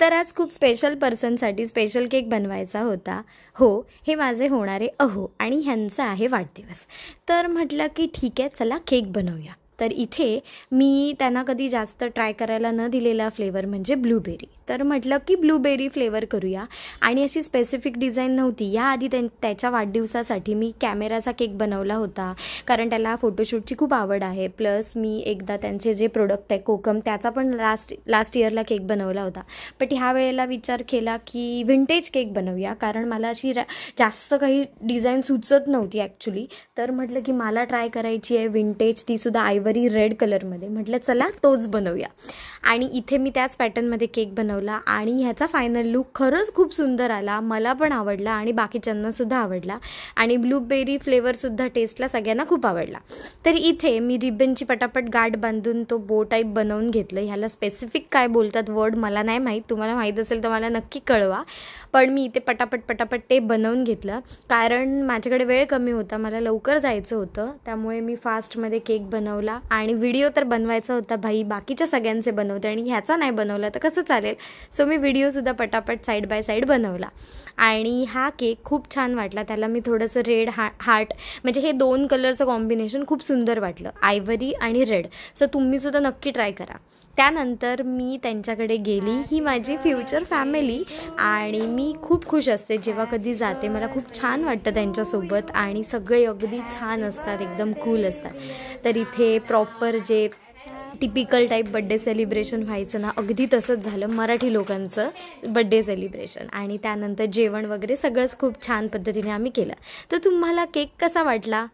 तर आज खूप स्पेशल पर्सनसाठी स्पेशल केक बनवायचा होता. हो, हे माझे होणारे अहो आणि ह्यांचा आहे वाढदिवस. तर म्हटलं की ठीक आहे, चला केक बनवूया. तर इथे मी त्यांना कधी जास्त ट्राय करायला न दिलेला फ्लेवर म्हणजे ब्लूबेरी. तर म्हटलं की ब्लूबेरी फ्लेवर करूया आणि अशी स्पेसिफिक डिझाईन नव्हती. याआधी त्याच्या वाढदिवसासाठी मी कॅमेराचा केक बनवला होता, कारण त्याला फोटोशूटची खूप आवड आहे. प्लस मी एकदा त्यांचे जे प्रोडक्ट आहे कोकम, त्याचा पण लास्ट इयरला केक बनवला होता. बट ह्या वेळेला विचार केला की विंटेज केक बनवूया, कारण मला अशी जास्त काही डिझाईन सुचत नव्हती ॲक्च्युली. तर म्हटलं की मला ट्राय करायची आहे विंटेज, तीसुद्धा आयव्हरी रेड कलरमध्ये. म्हटलं चला तोच बनवूया. आणि इथे मी त्याच पॅटर्नमध्ये केक बनवला आणि ह्याचा फायनल लुक खरंच खूप सुंदर आला. मला पण आवडला आणि बाकीच्यांनासुद्धा आवडला आणि ब्लूबेरी फ्लेवरसुद्धा टेस्टला सगळ्यांना खूप आवडला. तर इथे मी रिबनची पटापट गाठ बांधून तो बो टाईप बनवून घेतलं. ह्याला स्पेसिफिक काय बोलतात वर्ड मला नाही माहीत, तुम्हाला माहीत असेल तर मला नक्की कळवा. पण मी इथे पटापट ते बनवून घेतलं, कारण माझ्याकडे वेळ कमी होता, मला लवकर जायचं होतं. त्यामुळे मी फास्टमध्ये केक बनवला आणि व्हिडिओ तर बनवायचा होता भाई, बाकीच्या सगळ्यांचे बनवते आणि ह्याचा नाही बनवला तर कसं चालेल. सो मी व्हिडिओसुद्धा पटापट साईड बाय साईड बनवला आणि हा केक खूप छान वाटला. त्याला मी थोडंसं रेड हार्ट म्हणजे हे दोन कलरचं कॉम्बिनेशन खूप सुंदर वाटलं, आयव्हरी आणि रेड. सो तुम्हीसुद्धा नक्की ट्राय करा. त्यानंतर मी त्यांच्याकडे गेली. ही माझी फ्युचर फॅमिली आणि मी खूप खुश असते जेव्हा कधी जाते. मला खूप छान वाटतं त्यांच्यासोबत आणि सगळे अगदी छान असतात, एकदम कूल असतात. तर इथे प्रॉपर जे टिपिकल टाईप बड्डे सेलिब्रेशन व्हायचं ना, अगदी तसंच झालं, मराठी लोकांचं बड्डे सेलिब्रेशन. आणि त्यानंतर जेवण वगैरे सगळंच खूप छान पद्धतीने आम्ही केलं. तर तुम्हाला केक कसा वाटला